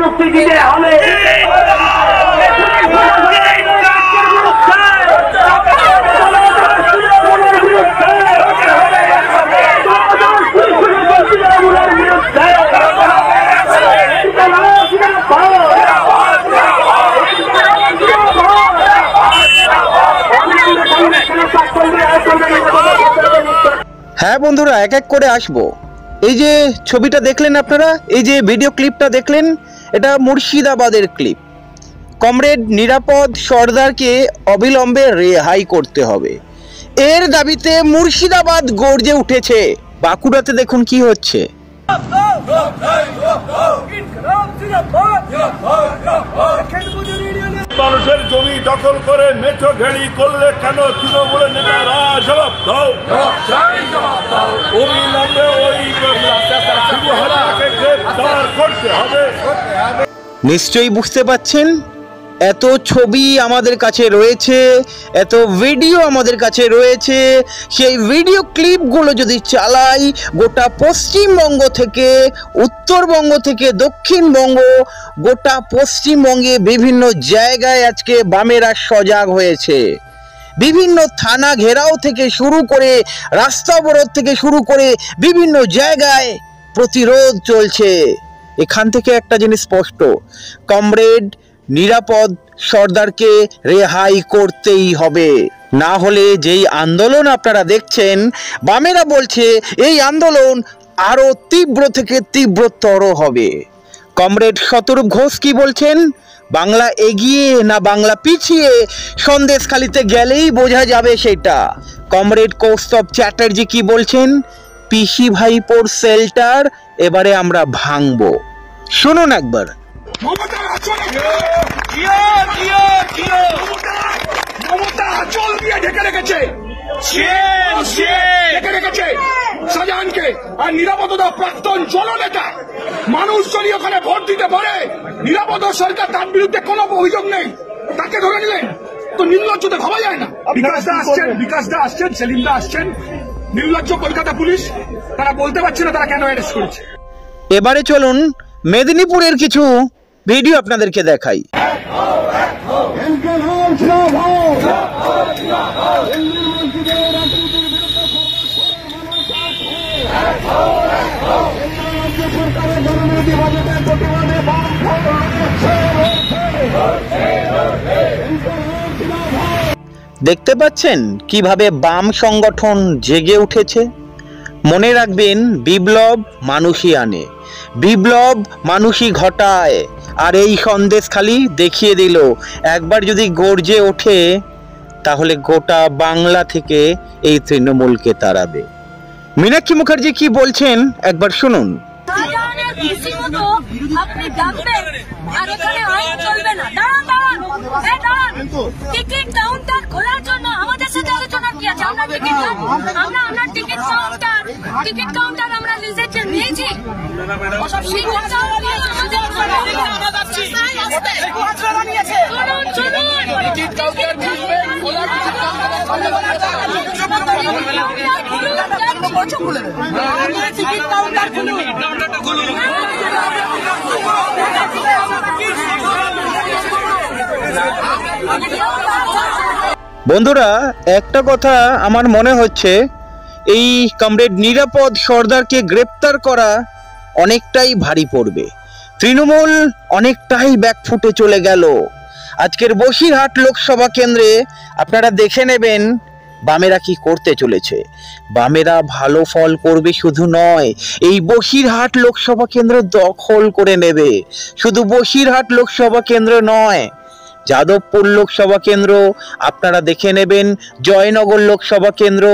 মুক্তি দিতে হবে। হ্যাঁ বন্ধুরা, এক এক করে আসবো। এই যে ছবিটা দেখলেন আপনারা, এই যে ভিডিও ক্লিপটা দেখলেন, এটা মুর্শিদাবাদের ক্লিপ। কমরেড নিরাপদ সর্দারকে অবিলম্বে রেহাই করতে হবে, এর দাবিতে মুর্শিদাবাদ গর্জে উঠেছে। বাঁকুড়াতে দেখুন কি হচ্ছে। মানুষের জমি দখল করে মেঠো ঘেড়ি করলে কেন তৃণমূলের নেতারা জবাব দাও, অবিলম্বে ওই শিবহারাকে গ্রেফতার করতে হবে। নিশ্চয়ই বুঝতে পাচ্ছেন, এত ছবি আমাদের কাছে রয়েছে, এত ভিডিও আমাদের কাছে রয়েছে। সেই ভিডিও ক্লিপগুলো যদি চালাই, গোটা পশ্চিমবঙ্গ থেকে, উত্তরবঙ্গ থেকে দক্ষিণবঙ্গ, গোটা পশ্চিমবঙ্গে বিভিন্ন জায়গায় আজকে বামেরা সজাগ হয়েছে। বিভিন্ন থানা ঘেরাও থেকে শুরু করে, রাস্তা অবরোধ থেকে শুরু করে বিভিন্ন জায়গায় প্রতিরোধ চলছে। এখান থেকে একটা জিনিস স্পষ্ট, কমরেড নিরাপদ সর্দারকে রেহাই করতেই হবে। না হলে যেই আন্দোলন আপনারা দেখছেন, বামেরা বলছে এই আন্দোলন আরো তীব্র থেকে তীব্রতর হবে। কমরেড শতরূপ ঘোষ কি বলছেন, বাংলা এগিয়ে না বাংলা পিছিয়ে সন্দেশখালিতে গেলেই বোঝা যাবে সেটা। কমরেড কৌস্তব চ্যাটার্জি কি বলছেন, পিসি ভাইপোর শেল্টার এবারে আমরা ভাঙবো। শুনুন একবার। মমতা আঁচল দিয়ে ঢেকে রেখেছে শাহজাহানকে, আর নিরাপত্তা প্রাক্তন জননেতা। মানুষ যদি ওখানে ভোট দিতে পারে, নিরাপত্তা সরকার, তার বিরুদ্ধে কোনো অভিযোগ নেই, তাকে ধরে নিলেন তো নির্লজ্জতে ভাবা যায় না। বিকাশ দা আসছেন, সেলিম দা আসছেন, নির্লজ্জ কলকাতা পুলিশ, তারা বলতে পারছে না তারা কেন অ্যারেস্ট করেছে। এবারে চলুন মেদিনীপুরের কিছু ভিডিও আপনাদেরকে দেখাই। দেখতে পাচ্ছেন কিভাবে বাম সংগঠন জেগে উঠেছে। মনে রাখবেন, বিপ্লব মানুষই আনে, বিপ্লব মানুষই ঘটায়। আর এই সন্দেশখালি দেখিয়ে দিল, একবার যদি গর্জে ওঠে তাহলে গোটা বাংলা থেকে এই তৃণমূলকে তাড়াবে। মীনাক্ষী মুখার্জি কি বলছেন একবার শুনুন। টিকিট কাউন্টার খোলার জন্য আমাদের সাথে আলোচনা কি আছে? আমরা টিকিট কাউন্টার আমরা লিজেছে নিয়েছি। ওসব বন্ধুরা, একটা কথা আমার মনে হচ্ছে, এই কমরেড নিরাপদ সর্দারকে গ্রেপ্তার করা অনেকটাই ভারী পড়বে। তৃণমূল অনেকটাই ব্যাকফুটে চলে গেল। আজকের বসিরহাট লোকসভা কেন্দ্রে আপনারা দেখে নেবেন বামেরা কি করতে চলেছে। বামেরা ভালো ফল করবে শুধু নয়, এই বসিরহাট লোকসভা কেন্দ্র দখল করে নেবে। শুধু বসিরহাট লোকসভা কেন্দ্র নয়, যাদবপুর লোকসভা কেন্দ্র আপনারা দেখে নেবেন, জয়নগর লোকসভা কেন্দ্র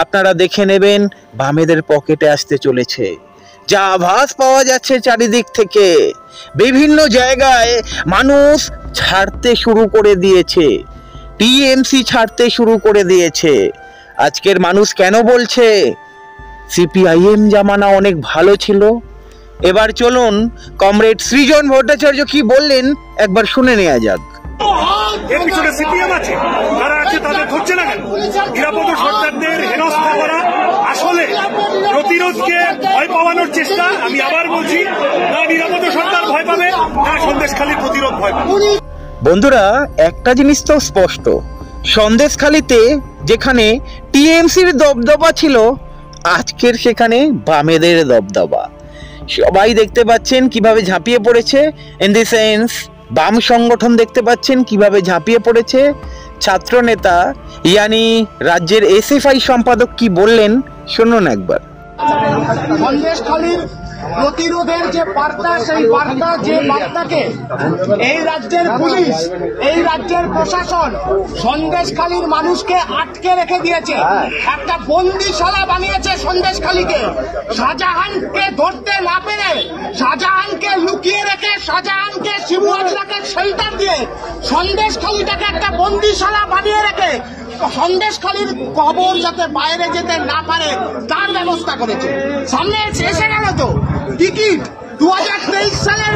আপনারা দেখে নেবেন, বামেদের পকেটে আসতে চলেছে। যা আভাস পাওয়া যাচ্ছে চারিদিক থেকে, বিভিন্ন জায়গায় মানুষ ছাড়তে শুরু করে দিয়েছে, টিএমসি ছাড়তে শুরু করে দিয়েছে। আজকের মানুষ কেন বলছে সিপিআইএম জামানা অনেক ভালো ছিল? এবার চলুন কমরেড সৃজন ভট্টাচার্য কি বললেন একবার শুনে নেওয়া যাক। এর পিছনে সিপিএম আছে, তারা আছে, তাদের ধরছে না কেন? নিরাপদ সরকারদের হেনস্থা করা আসলে প্রতিরোধকে ভয় পাওয়ানোর চেষ্টা। আমি আবার বলছি, না সন্দেশখালীর প্রতিরোধ ভয় পায়। বন্ধুরা, একটা জিনিস তো স্পষ্ট, সন্দেশখালীতে যেখানে টিএমসির দবদবা ছিল, আজকের সেখানে বামেদের দবদবা। সবাই দেখতে পাচ্ছেন কিভাবে ঝাঁপিয়ে পড়েছে, ইন দি সেন্স বাম সংগঠন দেখতে পাচ্ছেন কিভাবে ঝাঁপিয়ে পড়েছে। ছাত্র নেতা ইয়ানি রাজ্যের এসএফআই সম্পাদক কি বললেন শুনুন একবার। সন্দেশখালীর প্রতিরোধের যে বার্তা, সেই বার্তা যে বার্তাকে এই রাজ্যের পুলিশ, এই রাজ্যের প্রশাসন সন্দেশখালীর মানুষকে আটকে রেখে দিয়েছে, একটা বন্দিশালা বানিয়েছে সন্দেশখালীকে। শাহজাহানকে ধরতে না পেরে, শাহজাহানকে লুকিয়ে রেখে, শাহজাহানকে শিবু হাজরাকে শেল্টার দিয়ে সন্দেশখালীটাকে একটা বন্দিশালা বানিয়ে রেখে সন্দেশখালীর খবর যাতে বাইরে যেতে না পারে তার ব্যবস্থা করেছে। সামনে এসে গেল তো টিকিট, 2023 সালের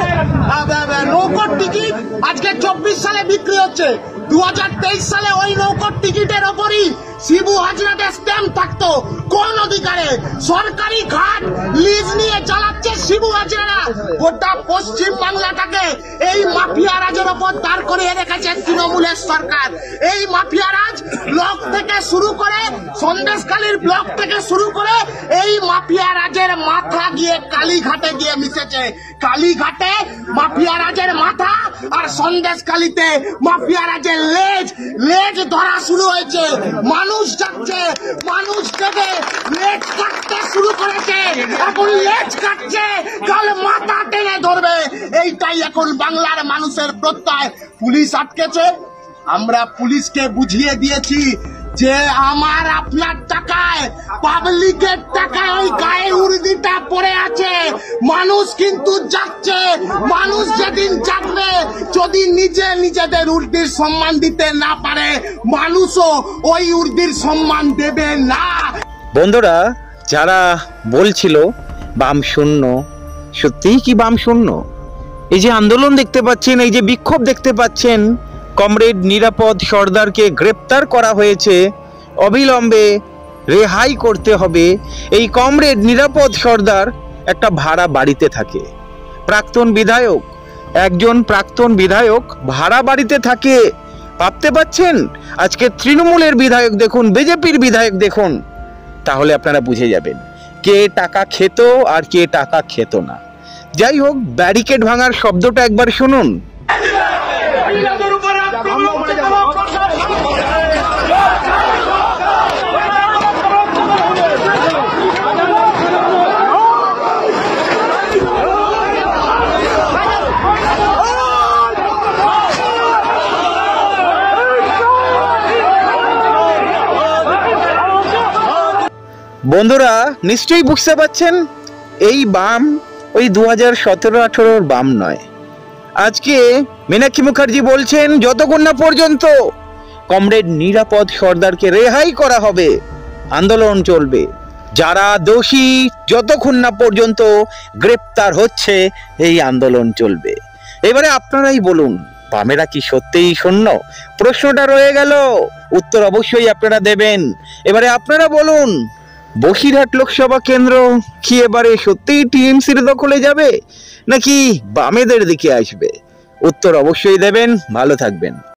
নৌকোর টিকিট আজকে 24 সালে বিক্রি হচ্ছে। 2023 সালে ওই নৌকোর টিকিটের ওপরই শিবু হাজরাতে স্ট্যাম্প থাকতো। কোন অধিকারে? সরকারি ঘাট লিজ নিয়ে চালাচ্ছে শিবু হাজরা। গোটা পশ্চিম বাংলাটাকে এই মাফিয়া রাজের ওপর দাঁড় করিয়ে রেখেছে তৃণমূলের সরকার। এই মাফিয়া রাজ ব্লক থেকে শুরু করে, সন্দেশখালীর ব্লক থেকে শুরু করে, এই মাফিয়া রাজের মাথা গিয়ে কালীঘাটে গিয়ে মিশেছে। কালীঘাটে মাফিয়া রাজের মাথা আর সন্দেশখালীতে মাফিয়া রাজের লেজ ধরা শুরু হয়েছে। মানুষ যাচ্ছে, মানুষ থেকে লেজ কাটতে শুরু করেছে। এখন লেজ কাটছে, কাল মাথা টেনে ধরবে। এইটাই এখন বাংলার মানুষের প্রত্যয়। পুলিশ আটকেছে, আমরা পুলিশকে বুঝিয়ে দিয়েছি যে আমার আপনার টাকায়, পাবলিকের টাকায় ওই গায়ে উর্দিটা পড়ে আছে। মানুষ কিন্তু যাচ্ছে, মানুষ যেদিন যাবে, যদি নিজেদের উর্দির সম্মান দিতে না পারে, মানুষও ওই উর্দির সম্মান দেবে না। বন্ধুরা, যারা বলছিল বাম শূন্য, সত্যিই কি বাম শূন্য? এই যে আন্দোলন দেখতে পাচ্ছেন, এই যে বিক্ষোভ দেখতে পাচ্ছেন, কমরেড নিরাপদ সর্দারকে গ্রেপ্তার করা হয়েছে, অবিলম্বে রেহাই করতে হবে। এই কমরেড নিরাপদ সর্দার একটা ভাড়া বাড়িতে থাকে, প্রাক্তন বিধায়ক, একজন প্রাক্তন বিধায়ক ভাড়া বাড়িতে থাকে। ভাবতে পাচ্ছেন? আজকে তৃণমূলের বিধায়ক দেখুন, বিজেপির বিধায়ক দেখুন, তাহলে আপনারা বুঝে যাবেন কে টাকা খেত আর কে টাকা খেত না। যাই হোক, ব্যারিকেড ভাঙার শব্দটা একবার শুনুন। বন্ধুরা, নিশ্চয়ই বুঝতে পারছেন এই বাম ওই 2017-18 বাম নয়। আজকে মীনাক্ষী মুখার্জি বলছেন যতক্ষণ না পর্যন্ত কমরেড নিরাপদ সর্দারকে রেহাই করা হবে আন্দোলন চলবে। যারা দোষী যতক্ষণ না পর্যন্ত গ্রেপ্তার হচ্ছে এই আন্দোলন চলবে। এবারে আপনারাই বলুন, বামেরা কি সত্যিই শূন্য? প্রশ্নটা রয়ে গেল, উত্তর অবশ্যই আপনারা দেবেন। এবারে আপনারা বলুন, বসিরহাট লোকসভা কেন্দ্র কি এবারে সত্যিই টিএমসির দখলে যাবে নাকি বামেদের দিকে আসবে? উত্তর অবশ্যই দেবেন। ভালো থাকবেন।